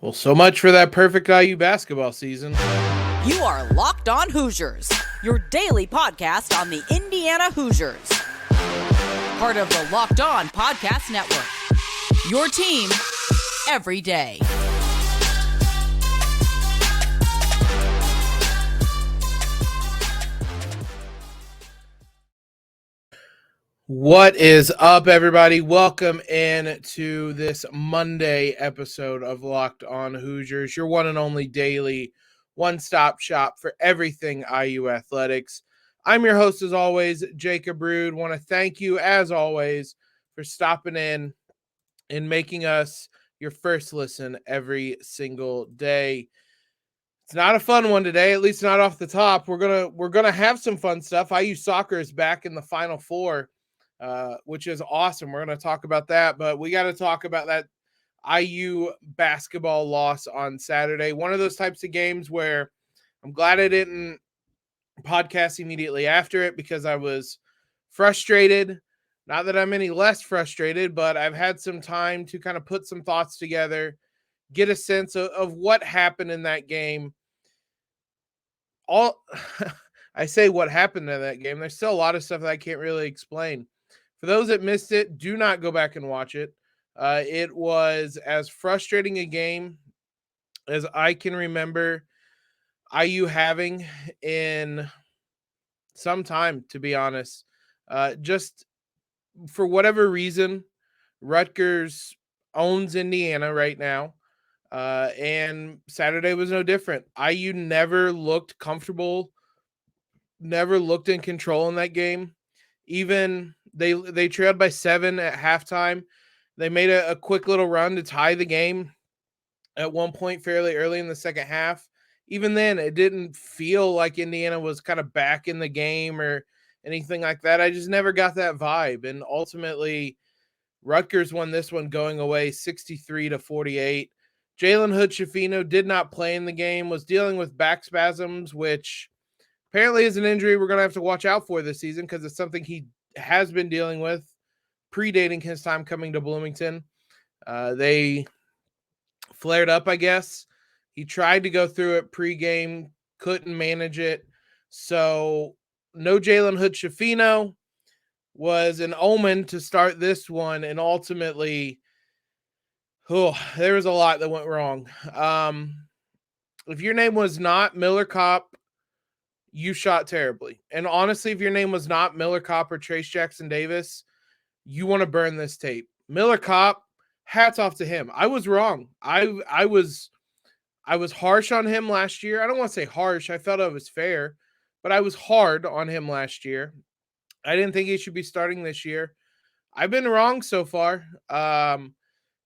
Well, so much for that perfect IU basketball season. You are Locked On Hoosiers, your daily podcast on the Indiana Hoosiers. Part of the Locked On Podcast Network, your team every day. What is up, everybody? Welcome in to this Monday episode of Locked On Hoosiers, your one and only daily one-stop shop for everything IU athletics. I'm your host, as always, Jacob Rude. Want to thank you, as always, for stopping in and making us your first listen every single day. It's not a fun one today, at least not off the top. We're gonna have some fun stuff. IU soccer is back in the Final Four. Which is awesome. We're going to talk about that, but we got to talk about that IU basketball loss on Saturday. One of those types of games where I'm glad I didn't podcast immediately after it because I was frustrated. Not that I'm any less frustrated, but I've had some time to kind of put some thoughts together, get a sense of what happened in that game. I say what happened in that game. There's still a lot of stuff that I can't really explain. For those that missed it, do not go back and watch it. It was as frustrating a game as I can remember IU having in some time, to be honest. Just for whatever reason, Rutgers owns Indiana right now, and Saturday was no different. IU never looked comfortable, never looked in control in that game. Even they trailed by 7 at halftime. They made a quick little run to tie the game at one point fairly early in the second half. Even then, it didn't feel like Indiana was kind of back in the game or anything like that. I just never got that vibe. And ultimately, Rutgers won this one going away 63-48. Jalen Hood-Schifino did not play in the game, was dealing with back spasms, which apparently is an injury we're going to have to watch out for this season because it's something he has been dealing with predating his time coming to Bloomington. They flared up, I guess. He tried to go through it pregame, couldn't manage it. So no Jalen Hood-Schifino was an omen to start this one, and ultimately, there was a lot that went wrong. If your name was not Miller Kopp, you shot terribly. And honestly, if your name was not Miller Kopp or Trayce Jackson-Davis, you want to burn this tape. Miller Kopp, hats off to him. I was wrong. I was harsh on him last year. I don't want to say harsh. I felt it was fair, but I was hard on him last year. I didn't think he should be starting this year. I've been wrong so far.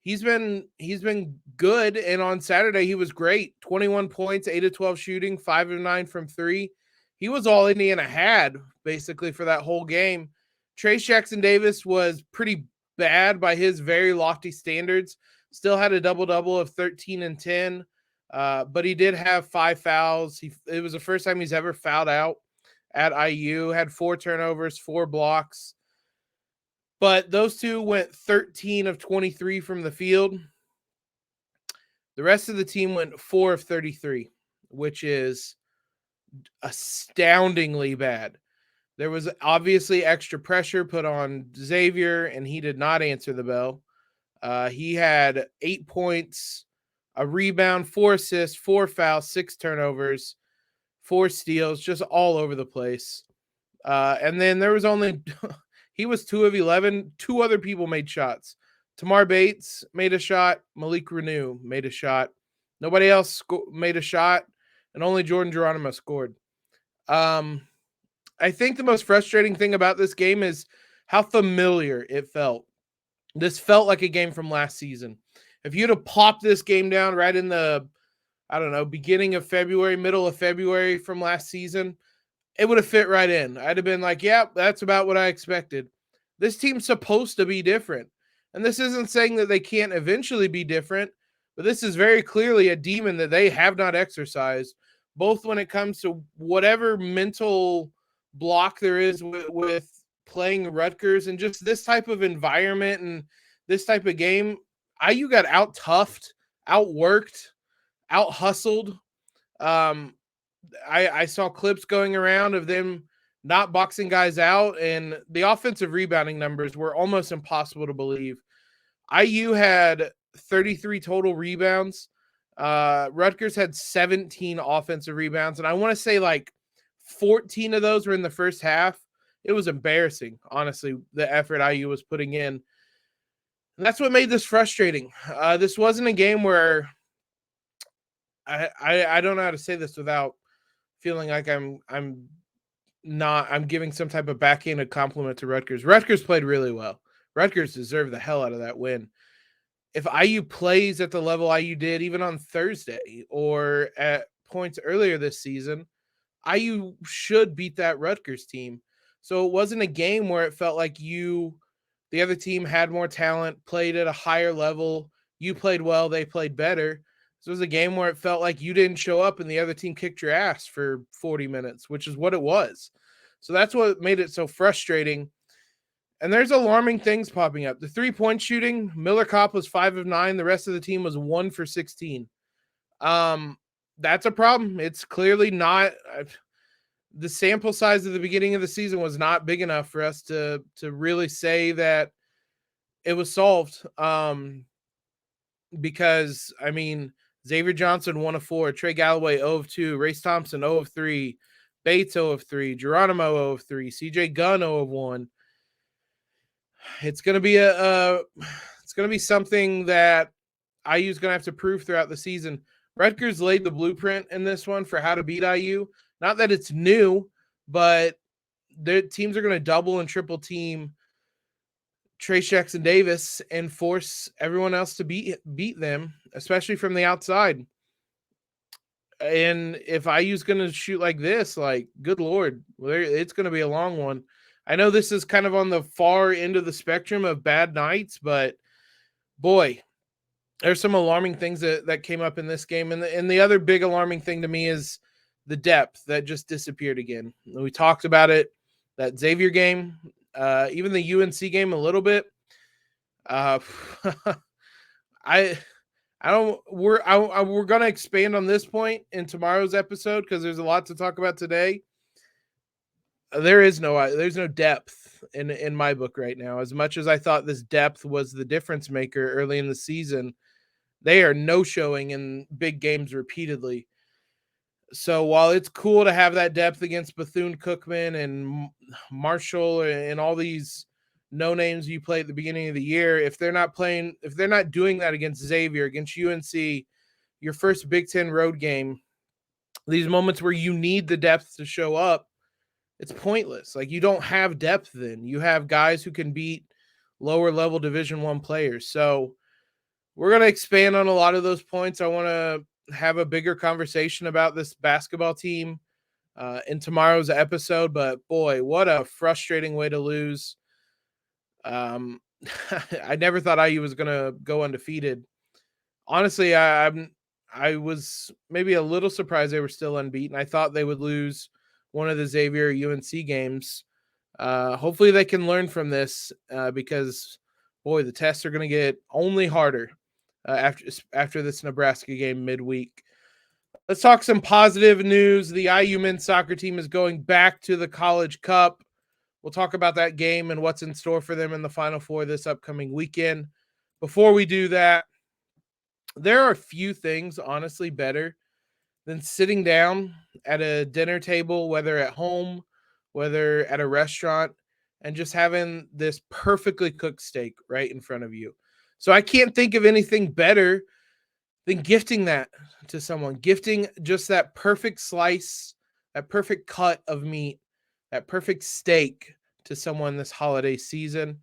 He's been good, and on Saturday he was great. 21 points, 8 of 12 shooting, 5 of 9 from 3. He was all Indiana had basically for that whole game. Trayce Jackson-Davis was pretty bad by his very lofty standards. Still had a double-double of 13 and 10, but he did have 5 fouls. It was the first time he's ever fouled out at IU, had 4 turnovers, 4 blocks. But those two went 13 of 23 from the field. The rest of the team went 4 of 33, which is astoundingly bad. There was obviously extra pressure put on Xavier, and he did not answer the bell. He had 8 points, a rebound, 4 assists, 4 fouls, 6 turnovers, 4 steals, just all over the place. And then there was only he was 2 of 11. 2 other people made shots. Tamar Bates made a shot. Malik Renew made a shot. Nobody else made a shot, and only Jordan Geronimo scored. I think the most frustrating thing about this game is how familiar it felt. This felt like a game from last season. If you'd have popped this game down right in the, beginning of February, middle of February from last season, it would have fit right in. I'd have been like, yeah, that's about what I expected. This team's supposed to be different. And this isn't saying that they can't eventually be different, but this is very clearly a demon that they have not exercised, both when it comes to whatever mental block there is with playing Rutgers and just this type of environment and this type of game. IU got out-toughed, outworked, out hustled. I saw clips going around of them not boxing guys out, and the offensive rebounding numbers were almost impossible to believe. IU had 33 total rebounds. Rutgers had 17 offensive rebounds, and I want to say like 14 of those were in the first half. It was embarrassing, honestly, the effort IU was putting in. And that's what made this frustrating. This wasn't a game where I don't know how to say this without feeling like I'm giving some type of backhanded compliment to Rutgers. Rutgers played really well. Rutgers deserved the hell out of that win. If IU plays at the level IU did even on Thursday or at points earlier this season, IU should beat that Rutgers team. So it wasn't a game where it felt like the other team had more talent, played at a higher level. You played well, they played better. This was a game where it felt like you didn't show up and the other team kicked your ass for 40 minutes, which is what it was. So that's what made it so frustrating. And there's alarming things popping up. The 3-point shooting, Miller Kopp was 5 of 9. The rest of the team was 1 for 16. That's a problem. It's clearly not the sample size of the beginning of the season was not big enough for us to really say that it was solved. Because I mean, Xavier Johnson 1 of 4, Trey Galloway 0 of 2, Race Thompson 0 of 3, Bates 0 of 3, Geronimo 0 of 3, CJ Gunn 0 of 1. It's going to be something that IU's going to have to prove throughout the season. Rutgers laid the blueprint in this one for how to beat IU. Not that it's new, but the teams are going to double and triple team Trayce Jackson-Davis and force everyone else to beat them, especially from the outside. And if IU's going to shoot like this, like, good Lord, it's going to be a long one. I know this is kind of on the far end of the spectrum of bad nights, but boy, there's some alarming things that came up in this game. And the other big alarming thing to me is the depth that just disappeared again. We talked about it, that Xavier game, even the UNC game a little bit. We're going to expand on this point in tomorrow's episode because there's a lot to talk about today. There's no depth in my book right now. As much as I thought this depth was the difference maker early in the season, they are no-showing in big games repeatedly. So while it's cool to have that depth against Bethune-Cookman and Marshall and all these no-names you play at the beginning of the year, if they're not doing that against Xavier, against UNC, your first Big Ten road game, these moments where you need the depth to show up, it's pointless. Like, you don't have depth then. You have guys who can beat lower level Division I players. So we're going to expand on a lot of those points. I want to have a bigger conversation about this basketball team in tomorrow's episode. But boy, what a frustrating way to lose. I never thought IU was going to go undefeated. Honestly, I was maybe a little surprised they were still unbeaten. I thought they would lose one of the Xavier UNC games. Hopefully they can learn from this because, boy, the tests are going to get only harder after this Nebraska game midweek. Let's talk some positive news. The IU men's soccer team is going back to the College Cup. We'll talk about that game and what's in store for them in the Final Four this upcoming weekend. Before we do that, there are a few things, honestly, better than sitting down at a dinner table, whether at home, whether at a restaurant, and just having this perfectly cooked steak right in front of you. So I can't think of anything better than gifting that to someone, gifting just that perfect slice, that perfect cut of meat, that perfect steak to someone this holiday season.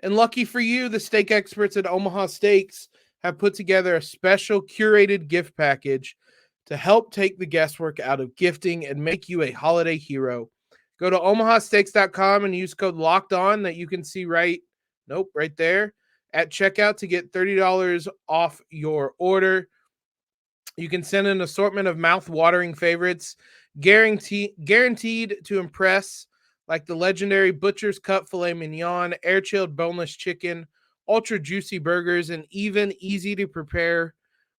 And lucky for you, the steak experts at Omaha Steaks have put together a special curated gift package to help take the guesswork out of gifting and make you a holiday hero. Go to omahasteaks.com and use code LOCKEDON that you can see right there at checkout to get $30 off your order. You can send an assortment of mouth-watering favorites, guaranteed to impress, like the legendary Butcher's Cut Filet Mignon, air-chilled boneless chicken, ultra-juicy burgers, and even easy-to-prepare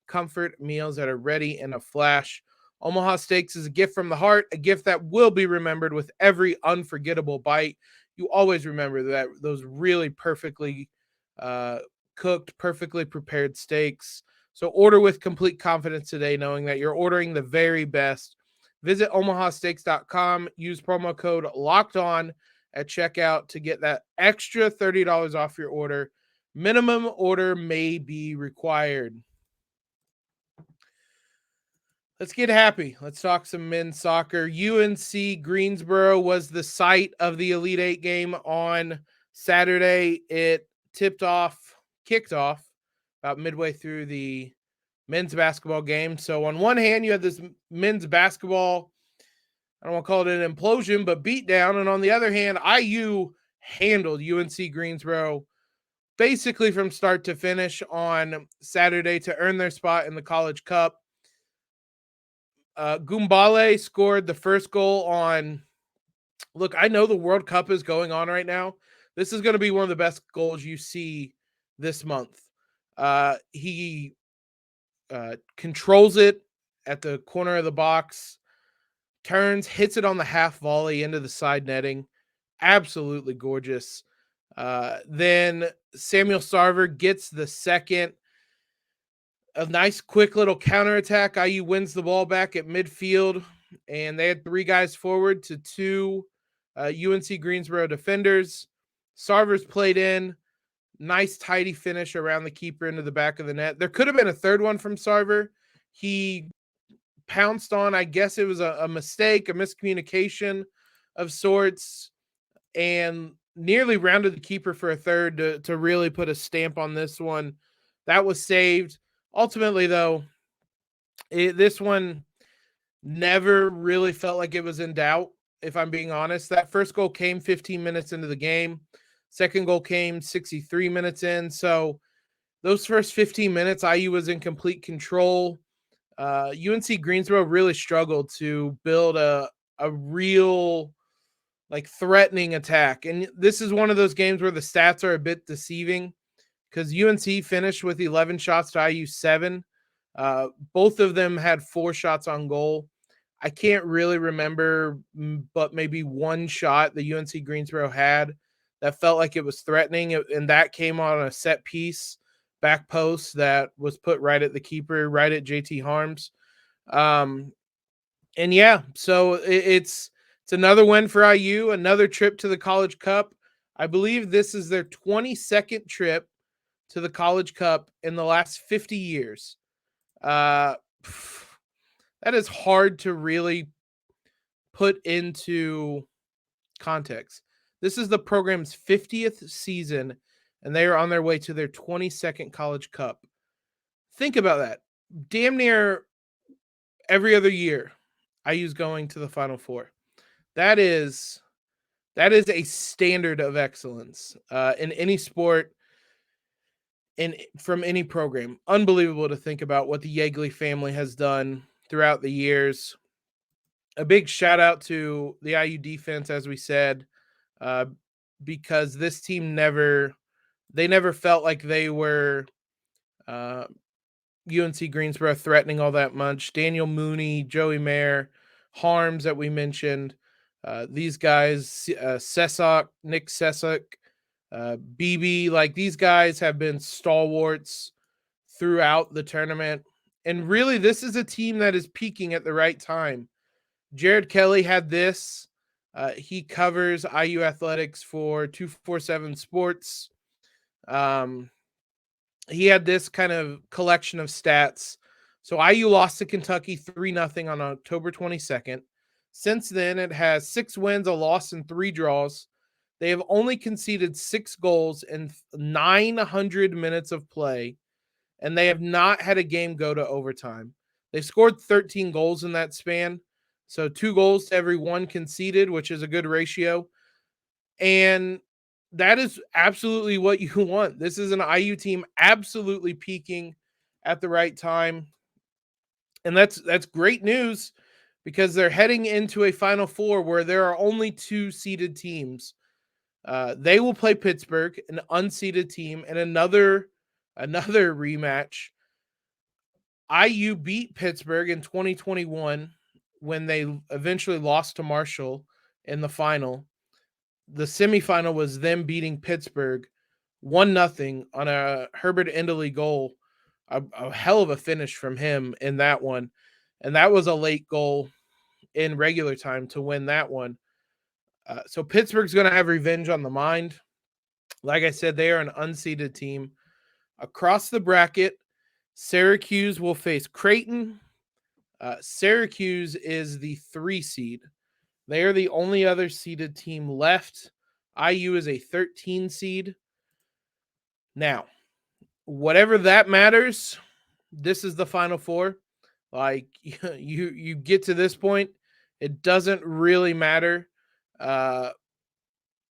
comfort meals that are ready in a flash. Omaha Steaks is a gift from the heart, a gift that will be remembered with every unforgettable bite. You always remember that those really perfectly uh, cooked, perfectly prepared steaks. So order with complete confidence today, knowing that you're ordering the very best. Visit omahasteaks.com. Use promo code Locked On at checkout to get that extra $30 off your order. Minimum order may be required. Let's get happy. Let's talk some men's soccer. UNC-Greensboro was the site of the Elite Eight game on Saturday. It kicked off about midway through the men's basketball game. So on one hand, you had this men's basketball, I don't want to call it an implosion, but beat down. And on the other hand, IU handled UNC-Greensboro basically from start to finish on Saturday to earn their spot in the College Cup. Gumbale scored the first goal on. Look, I know the World Cup is going on right now. This is going to be one of the best goals you see this month. He controls it at the corner of the box, turns, hits it on the half volley into the side netting. Absolutely gorgeous. Then Samuel Sarver gets the second. A nice quick little counterattack. IU wins the ball back at midfield, and they had 3 guys forward to 2 UNC-Greensboro defenders. Sarver's played in. Nice tidy finish around the keeper into the back of the net. There could have been a third one from Sarver. He pounced on, I guess it was a mistake, a miscommunication of sorts, and nearly rounded the keeper for a third to really put a stamp on this one. That was saved. Ultimately, though, this one never really felt like it was in doubt, if I'm being honest. That first goal came 15 minutes into the game. Second goal came 63 minutes in. So those first 15 minutes, IU was in complete control. UNC-Greensboro really struggled to build a real threatening attack. And this is one of those games where the stats are a bit deceiving, because UNC finished with 11 shots to IU 7. Both of them had 4 shots on goal. I can't really remember, but maybe one shot the UNC-Greensboro had that felt like it was threatening, and that came on a set piece back post that was put right at the keeper, right at JT Harms. And yeah, so it's another win for IU, another trip to the College Cup. I believe this is their 22nd trip to the College Cup in the last 50 years. That is hard to really put into context. This is the program's 50th season, and they are on their way to their 22nd College Cup. Think about that. Damn near every other year, IU's going to the Final Four. That is a standard of excellence in any sport, from any program. Unbelievable to think about what the Yeagley family has done throughout the years. A big shout out to the IU defense, as we said, because this team never felt like they were UNC-Greensboro threatening all that much. Daniel Mooney, Joey Mayer, Harms that we mentioned, these guys, Sesak, Nick Sesak, BB, these guys have been stalwarts throughout the tournament. And really, this is a team that is peaking at the right time. Jared Kelly had this. He covers IU athletics for 247 Sports. He had this kind of collection of stats. So IU lost to Kentucky 3-0 on October 22nd. Since then, it has 6 wins, a loss, and 3 draws. They have only conceded 6 goals in 900 minutes of play, and they have not had a game go to overtime. They've scored 13 goals in that span, so 2 goals to every 1 conceded, which is a good ratio. And that is absolutely what you want. This is an IU team absolutely peaking at the right time. And that's great news, because they're heading into a Final Four where there are only 2 seeded teams. They will play Pittsburgh, an unseeded team, and another rematch. IU beat Pittsburgh in 2021 when they eventually lost to Marshall in the final. The semifinal was them beating Pittsburgh 1-0 on a Herbert Endley goal. A hell of a finish from him in that one. And that was a late goal in regular time to win that one. So Pittsburgh's going to have revenge on the mind. Like I said, they are an unseeded team. Across the bracket, Syracuse will face Creighton. Syracuse is the 3 seed. They are the only other seeded team left. IU is a 13 seed. Now, whatever that matters, this is the Final Four. Like you get to this point, it doesn't really matter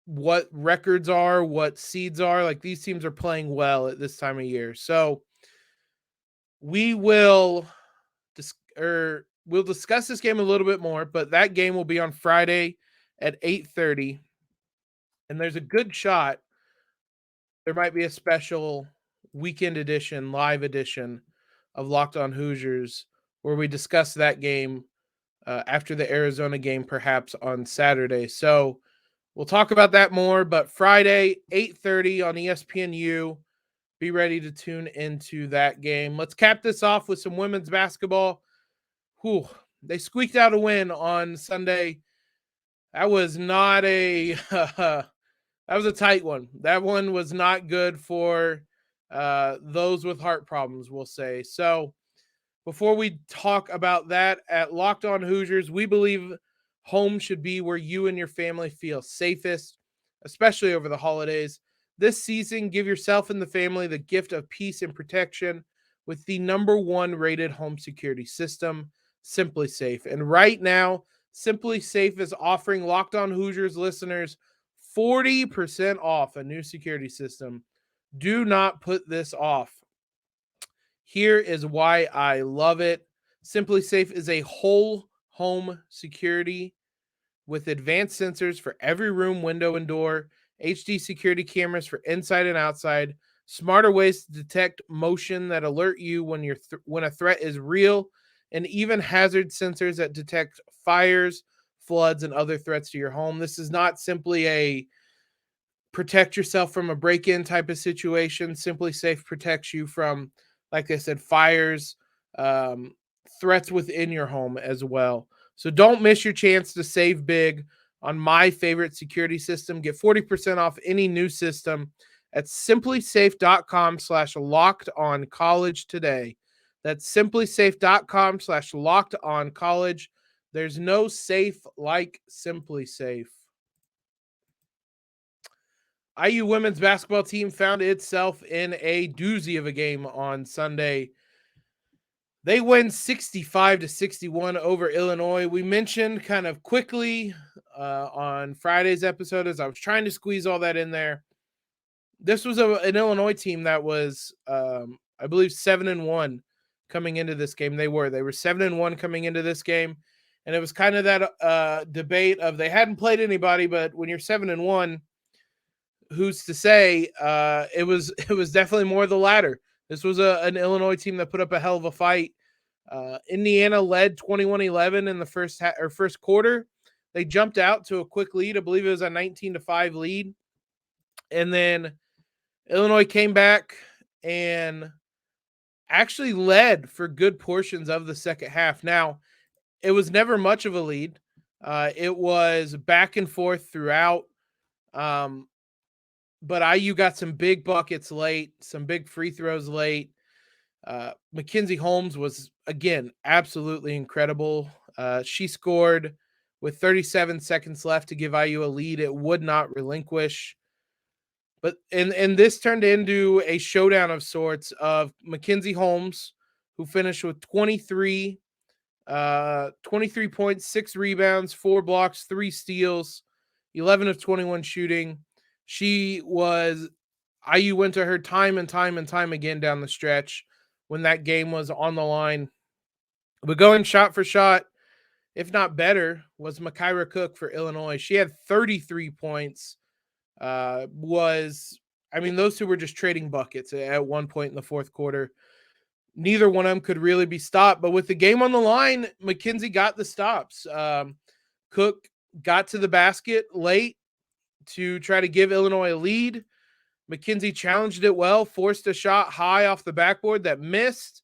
what records are, what seeds are. Like these teams are playing well at this time of year. So we will we'll discuss this game a little bit more, but that game will be on Friday at 8:30. And there's a good shot there might be a special weekend edition, live edition of Locked On Hoosiers where we discuss that game after the Arizona game, perhaps on Saturday. So we'll talk about that more, but Friday, 8:30 on ESPNU. Be ready to tune into that game. Let's cap this off with some women's basketball. Whew, they squeaked out a win on Sunday. That was not a that was a tight one. That one was not good for those with heart problems, we'll say. So before we talk about that, at Locked On Hoosiers, we believe home should be where you and your family feel safest, especially over the holidays. This season, give yourself and the family the gift of peace and protection with the #1 rated home security system, Simply Safe. And right now, Simply Safe is offering Locked On Hoosiers listeners 40% off a new security system. Do not put this off. Here is why I love it. Simply Safe is a whole home security with advanced sensors for every room, window, and door, HD security cameras for inside and outside, smarter ways to detect motion that alert you when a threat is real, and even hazard sensors that detect fires, floods, and other threats to your home. This is not simply a protect yourself from a break-in type of situation. Simply Safe protects you from, like I said, fires, threats within your home as well. So don't miss your chance to save big on my favorite security system. Get 40% off any new system at simplysafe.com/lockedoncollege today. That's simplysafe.com/lockedoncollege. There's no safe like Simply Safe. IU women's basketball team found itself in a doozy of a game on Sunday. They win 65-61 over Illinois. We mentioned kind of quickly on Friday's episode as I was trying to squeeze all that in there. This was an Illinois team that was, I believe, 7-1 coming into this game. They were 7-1 coming into this game. And it was kind of that debate of they hadn't played anybody, but when you're 7-1, who's to say? It was definitely more the latter. This was an Illinois team that put up a hell of a fight. Indiana led 21-11 in the first quarter. They jumped out to a quick lead. I believe it was a 19-5 lead. And then Illinois came back and actually led for good portions of the second half. Now, it was never much of a lead. It was back and forth throughout. But IU got some big buckets late, some big free throws late. Mackenzie Holmes was, again, absolutely incredible. She scored with 37 seconds left to give IU a lead it would not relinquish. But and this turned into a showdown of sorts of Mackenzie Holmes, who finished with 23 points, 6 rebounds, 4 blocks, 3 steals, 11 of 21 shooting. IU went to her time and time and time again down the stretch when that game was on the line. But going shot for shot, if not better, was Makira Cook for Illinois. She had 33 points. Those two were just trading buckets at one point in the fourth quarter. neither one of them could really be stopped. But with the game on the line, McKenzie got the stops. Cook got to the basket late to try to give Illinois a lead. McKenzie challenged it well, forced a shot high off the backboard that missed.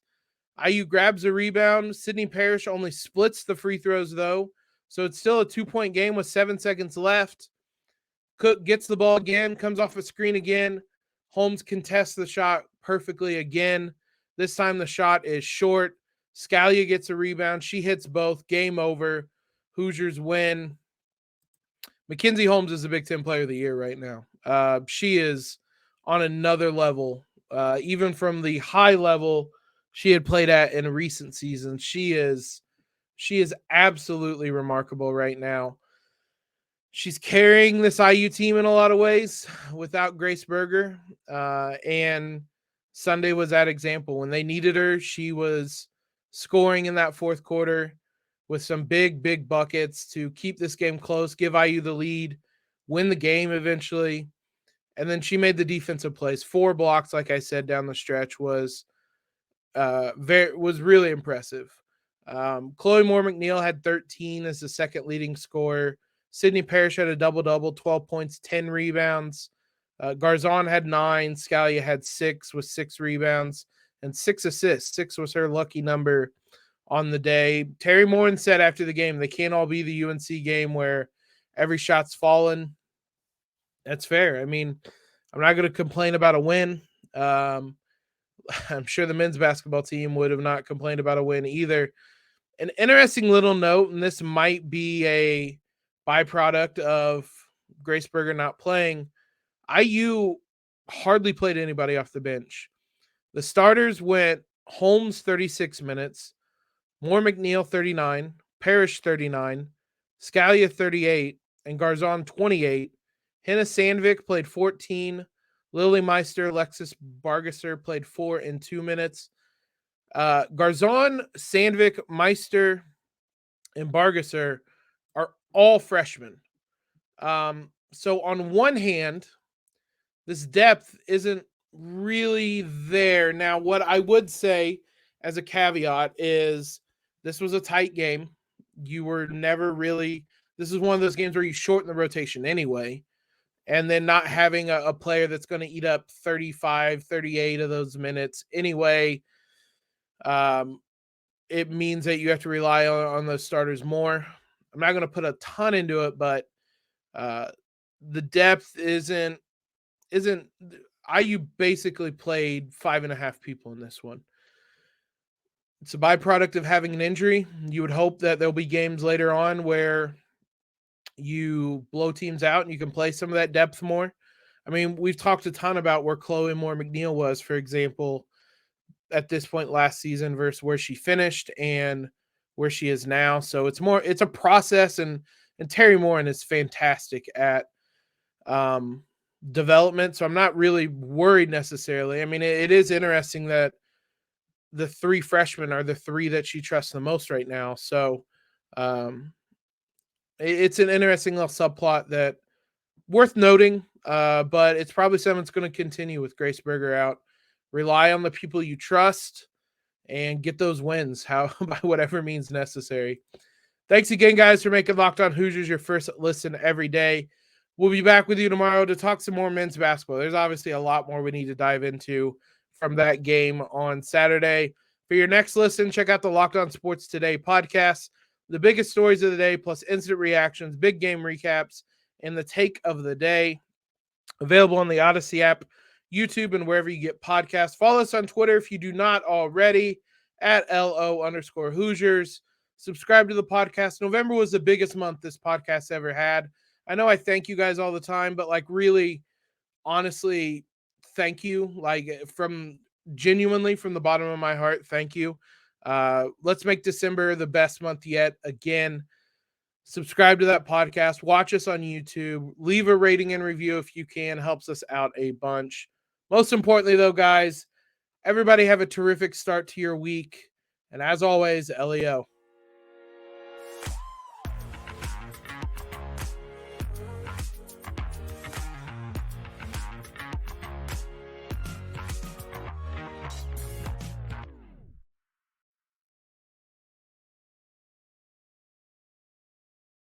IU grabs a rebound. Sydney Parrish only splits the free throws, though. So it's still a 2-point game with 7 seconds left. Cook gets the ball again, comes off a screen again. Holmes contests the shot perfectly again. This time the shot is short. Scalia gets a rebound. She hits both. Game over. Hoosiers win. Mackenzie Holmes is the Big Ten Player of the Year right now. She is on another level, even from the high level she had played at in recent seasons. She is absolutely remarkable right now. She's carrying this IU team in a lot of ways without Grace Berger. And Sunday was that example. When they needed her, she was scoring in that fourth quarter with some big, big buckets to keep this game close, give IU the lead, win the game eventually. And then she made the defensive plays. 4 blocks, like I said, down the stretch was really impressive. Chloe Moore McNeil had 13 as the second leading scorer. Sydney Parrish had a double-double, 12 points, 10 rebounds. Garzon had 9. Scalia had 6 with 6 rebounds and 6 assists. 6 was her lucky number on the day. Terry Morin said after the game, they can't all be the UNC game where every shot's fallen. That's fair. I mean, I'm not going to complain about a win. I'm sure the men's basketball team would have not complained about a win either. An interesting little note, and this might be a byproduct of Grace Berger not playing. IU hardly played anybody off the bench. The starters went Holmes 36 minutes, Moore McNeil 39, Parrish 39, Scalia 38, and Garzon 28. Hannah Sandvik played 14. Lily Meister, Alexis Bargesser played 4 in 2 minutes. Garzon, Sandvik, Meister, and Bargesser are all freshmen. So on one hand, this depth isn't really there. Now, what I would say as a caveat is this was a tight game. You were never really – this is one of those games where you shorten the rotation anyway. And then not having a player that's going to eat up 35, 38 of those minutes anyway, it means that you have to rely on those starters more. I'm not going to put a ton into it, but the depth isn't IU basically played 5.5 people in this one. It's a byproduct of having an injury. You would hope that there'll be games later on where you blow teams out and you can play some of that depth more. I mean, we've talked a ton about where Chloe Moore McNeil was, for example, at this point last season versus where she finished and where she is now. So it's a process, and Terry Morin is fantastic at development. So I'm not really worried necessarily. I mean, it is interesting that the 3 freshmen are the 3 that she trusts the most right now. So it's an interesting little subplot that worth noting, but it's probably something that's going to continue with Grace Berger out. Rely on the people you trust and get those wins by whatever means necessary. Thanks again, guys, for making Locked On Hoosiers your first listen every day. We'll be back with you tomorrow to talk some more men's basketball. There's obviously a lot more we need to dive into from that game on Saturday. For your next listen, check out the Locked On Sports Today podcast. The biggest stories of the day, plus instant reactions, big game recaps, and the take of the day. Available on the Odyssey app, YouTube, and wherever you get podcasts. Follow us on Twitter if you do not already, at @LO_Hoosiers. Subscribe to the podcast. November was the biggest month this podcast ever had. I know I thank you guys all the time, but really, honestly, thank you. Genuinely from the bottom of my heart, thank you. Let's make December the best month yet. Again, subscribe to that podcast. Watch us on YouTube. Leave a rating and review if you can. Helps us out a bunch. Most importantly, though, guys, everybody have a terrific start to your week. And as always, LEO.